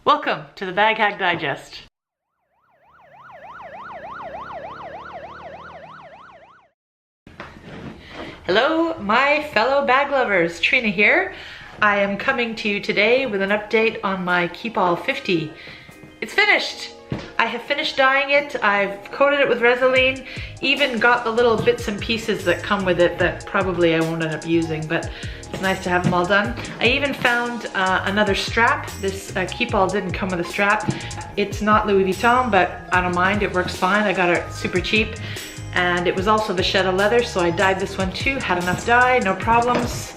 Welcome to the Bag Hack Digest. Hello, my fellow bag lovers. Trina here. I am coming to you today with an update on my Keepall 50. It's finished. I have finished dyeing it. I've coated it with Resolene, even got the little bits and pieces that come with it that probably I won't end up using, but it's nice to have them all done. I even found another strap. This Keepall didn't come with a strap. It's not Louis Vuitton, but I don't mind, it works fine. I got it super cheap. And it was also vachetta leather, so I dyed this one too. Had enough dye, no problems.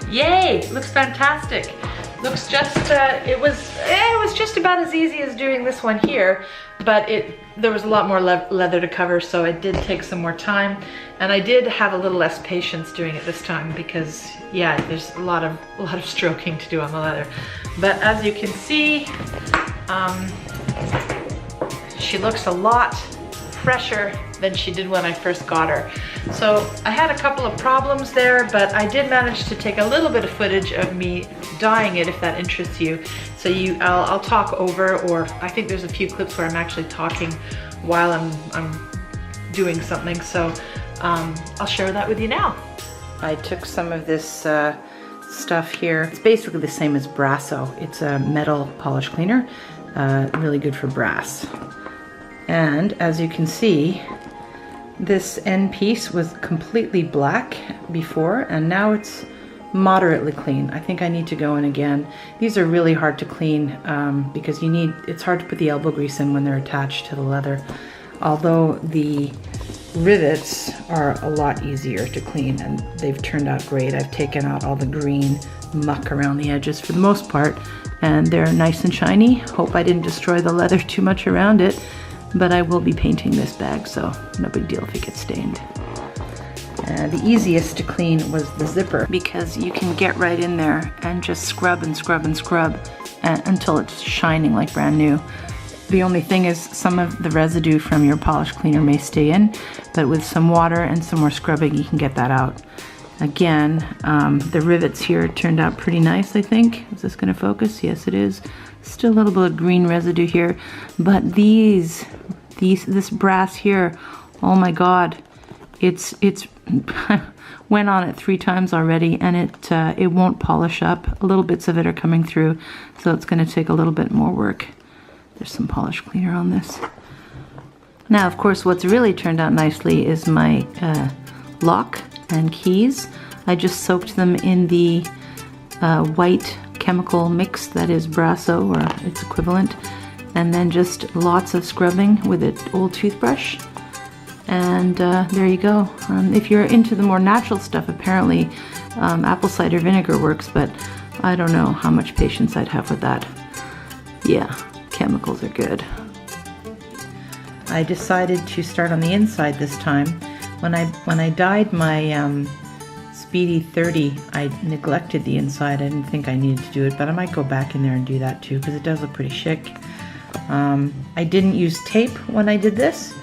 Yay, looks fantastic. Looks just, it was just about as easy as doing this one here, but there was a lot more leather to cover, so it did take some more time. And I did have a little less patience doing it this time because, yeah, there's a lot of stroking to do on the leather. But as you can see, she looks a lot fresher than she did when I first got her. So I had a couple of problems there, but I did manage to take a little bit of footage of me dyeing it, if that interests you. So I'll talk over, or I think there's a few clips where I'm actually talking while I'm doing something. So I'll share that with you now. I took some of this stuff here. It's basically the same as Brasso. It's a metal polish cleaner, really good for brass. And as you can see, this end piece was completely black before, and now it's moderately clean. I think I need to go in again. These are really hard to clean because it's hard to put the elbow grease in when they're attached to the leather. Although the rivets are a lot easier to clean, and they've turned out great. I've taken out all the green muck around the edges for the most part, and they're nice and shiny. Hope I didn't destroy the leather too much around it. But I will be painting this bag, so no big deal if it gets stained. The easiest to clean was the zipper, because you can get right in there and just scrub and scrub and scrub until it's shining like brand new. The only thing is some of the residue from your polish cleaner may stay in, but with some water and some more scrubbing you can get that out. Again, the rivets here turned out pretty nice, I think. Is this going to focus? Yes, it is. Still a little bit of green residue here, but this brass here, oh my god, it's went on it 3 times already, and it won't polish up. Little bits of it are coming through, so it's going to take a little bit more work. There's some polish cleaner on this. Now, of course, what's really turned out nicely is my lock and keys. I just soaked them in the white chemical mix that is Brasso, or its equivalent, and then just lots of scrubbing with an old toothbrush, and there you go. If you're into the more natural stuff, apparently apple cider vinegar works, but I don't know how much patience I'd have with that. Yeah, chemicals are good. I decided to start on the inside this time. When I dyed my Speedy 30, I neglected the inside. I didn't think I needed to do it, but I might go back in there and do that too, because it does look pretty chic. I didn't use tape when I did this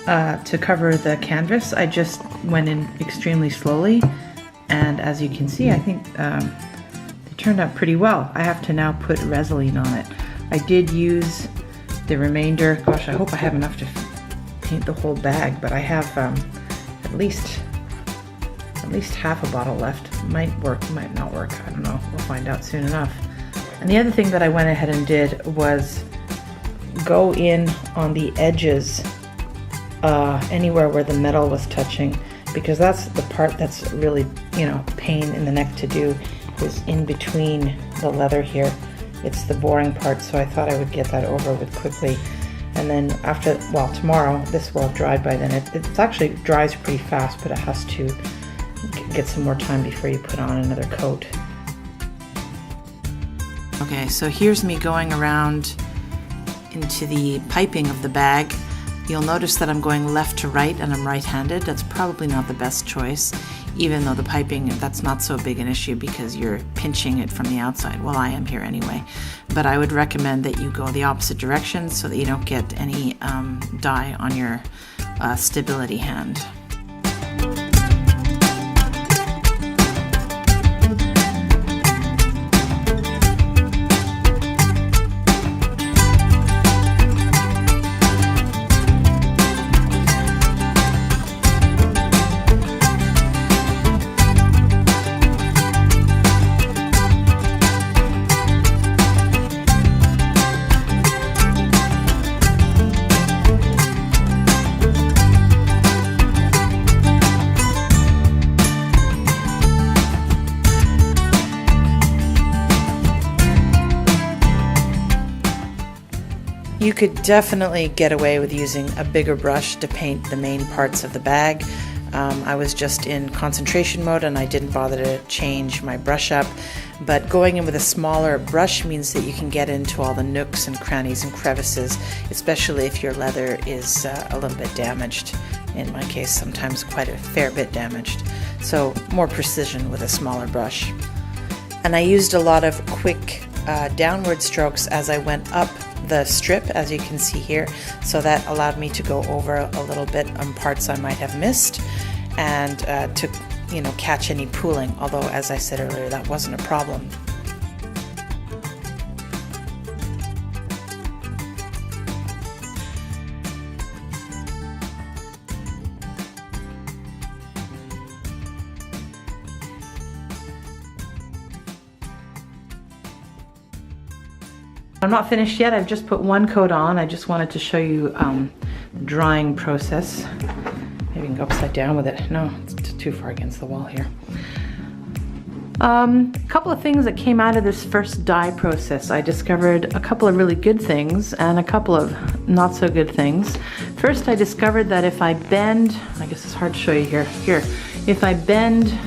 to cover the canvas. I just went in extremely slowly, and as you can see, I think they turned out pretty well. I have to now put Resolene on it. I did use the remainder. Gosh, I hope I have enough to paint the whole bag, but I have at least half a bottle left. Might work, might not work, I don't know. We'll find out soon enough. And the other thing that I went ahead and did was go in on the edges, anywhere where the metal was touching, because that's the part that's really, pain in the neck to do, is in between the leather here. It's the boring part, so I thought I would get that over with quickly. And then after, well, tomorrow, this will have dried by then. It actually dries pretty fast, but it has to get some more time before you put on another coat. Okay, so here's me going around into the piping of the bag. You'll notice that I'm going left to right, and I'm right-handed. That's probably not the best choice, even though the piping, that's not so big an issue because you're pinching it from the outside. Well, I am here anyway. But I would recommend that you go the opposite direction so that you don't get any dye on your stability hand. You could definitely get away with using a bigger brush to paint the main parts of the bag. I was just in concentration mode and I didn't bother to change my brush up, but going in with a smaller brush means that you can get into all the nooks and crannies and crevices, especially if your leather is a little bit damaged. In my case, sometimes quite a fair bit damaged. So more precision with a smaller brush. And I used a lot of quick downward strokes as I went up the strip, as you can see here, so that allowed me to go over a little bit on parts I might have missed and to catch any pooling, although as I said earlier, that wasn't a problem. I'm not finished yet. I've just put one coat on. I just wanted to show you the drying process. Maybe you can go upside down with it. No, it's too far against the wall here. A couple of things that came out of this first dye process. I discovered a couple of really good things and a couple of not so good things. First, I discovered that if I bend, I guess it's hard to show you here. If I bend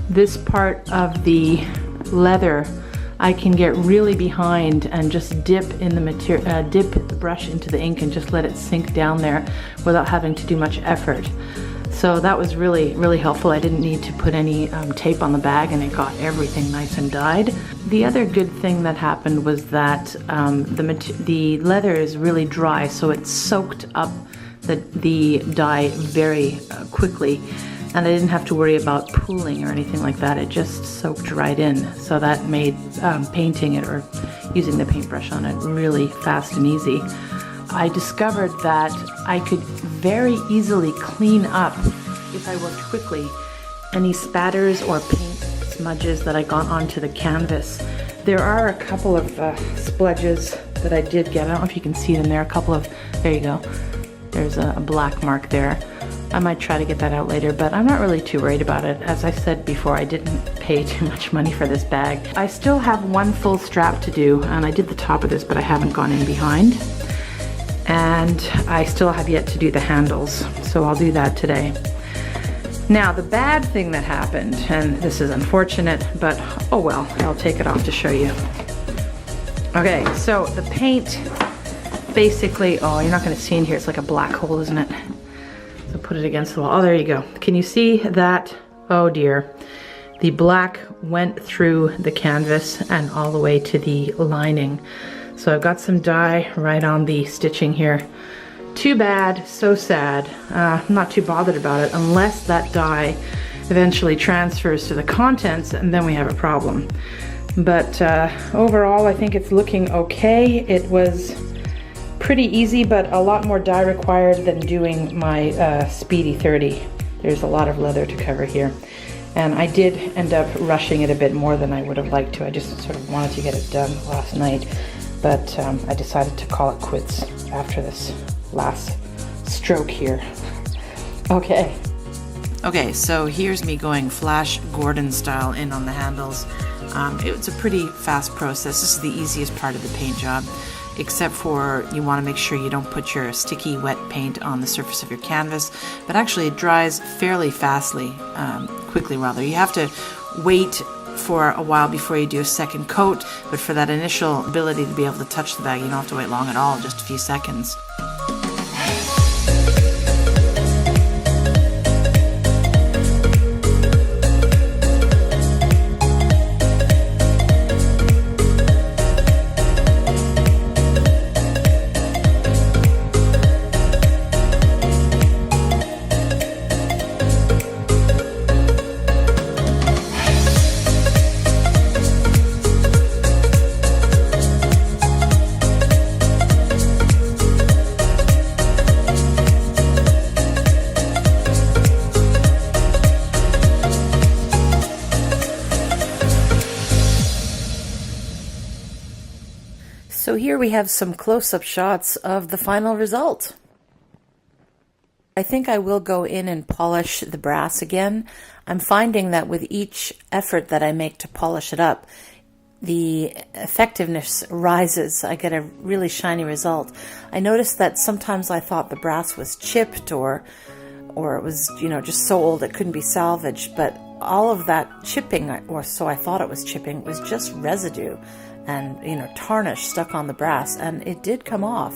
this part of the leather, I can get really behind and just dip in the material, dip the brush into the ink and just let it sink down there without having to do much effort. So that was really, really helpful. I didn't need to put any tape on the bag and it got everything nice and dyed. The other good thing that happened was that the leather is really dry, so it soaked up the dye very quickly. And I didn't have to worry about pooling or anything like that. It just soaked right in. So that made painting it or using the paintbrush on it really fast and easy. I discovered that I could very easily clean up, if I worked quickly, any spatters or paint smudges that I got onto the canvas. There are a couple of spludges that I did get. I don't know if you can see them there. There you go. There's a black mark there. I might try to get that out later, but I'm not really too worried about it. As I said before, I didn't pay too much money for this bag. I still have one full strap to do, and I did the top of this, but I haven't gone in behind. And I still have yet to do the handles, so I'll do that today. Now, the bad thing that happened, and this is unfortunate, but oh well, I'll take it off to show you. Okay, so the paint basically, oh, you're not gonna see in here, it's like a black hole, isn't it? So put it against the wall. Oh, there you go. Can you see that? Oh dear. The black went through the canvas and all the way to the lining. So I've got some dye right on the stitching here. Too bad, so sad. I'm not too bothered about it unless that dye eventually transfers to the contents and then we have a problem. But overall, I think it's looking okay. It was pretty easy, but a lot more dye required than doing my Speedy 30. There's a lot of leather to cover here. And I did end up rushing it a bit more than I would have liked to. I just sort of wanted to get it done last night, but I decided to call it quits after this last stroke here. Okay, so here's me going Flash Gordon style in on the handles. It's a pretty fast process. This is the easiest part of the paint job, except for you want to make sure you don't put your sticky wet paint on the surface of your canvas, but actually it dries fairly quickly rather. You have to wait for a while before you do a second coat, but for that initial ability to be able to touch the bag, you don't have to wait long at all, just a few seconds. So here we have some close-up shots of the final result. I think I will go in and polish the brass again. I'm finding that with each effort that I make to polish it up, the effectiveness rises. I get a really shiny result. I noticed that sometimes I thought the brass was chipped or it was, just so old it couldn't be salvaged, but all of that chipping, or so I thought it was chipping, was just residue and, tarnish stuck on the brass, and it did come off.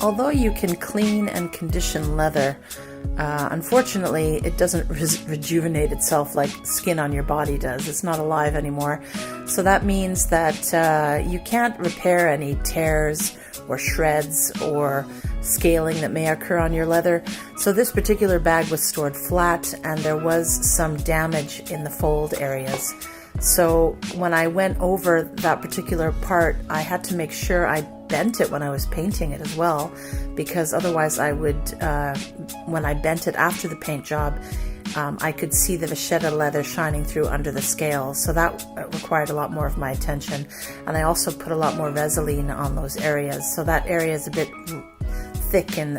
Although you can clean and condition leather, unfortunately, it doesn't rejuvenate itself like skin on your body does. It's not alive anymore. So that means that you can't repair any tears or shreds or scaling that may occur on your leather. So this particular bag was stored flat, and there was some damage in the fold areas. So when I went over that particular part, I had to make sure I bent it when I was painting it as well, because otherwise I would, when I bent it after the paint job, I could see the vachetta leather shining through under the scale. So that required a lot more of my attention. And I also put a lot more Vaseline on those areas. So that area is a bit thick and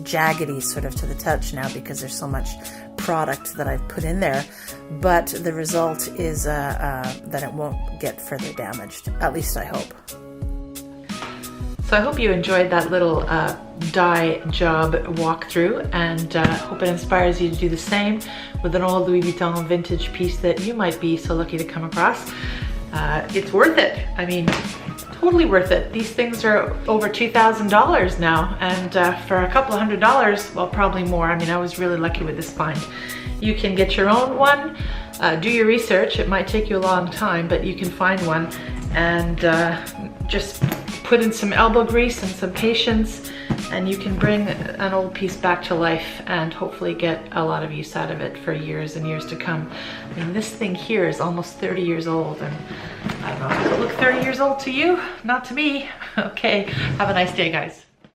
jaggedy sort of to the touch now because there's so much product that I've put in there. But the result is that it won't get further damaged. At least I hope. So I hope you enjoyed that little dye job walkthrough, and hope it inspires you to do the same with an old Louis Vuitton vintage piece that you might be so lucky to come across. It's worth it. I mean, totally worth it. These things are over $2,000 now, and for a couple of $100, well, probably more. I mean, I was really lucky with this find. You can get your own one. Do your research. It might take you a long time, but you can find one, and just put in some elbow grease and some patience, and you can bring an old piece back to life and hopefully get a lot of use out of it for years and years to come. I mean, this thing here is almost 30 years old, and I don't know, does it look 30 years old to you? Not to me. Okay, have a nice day, guys.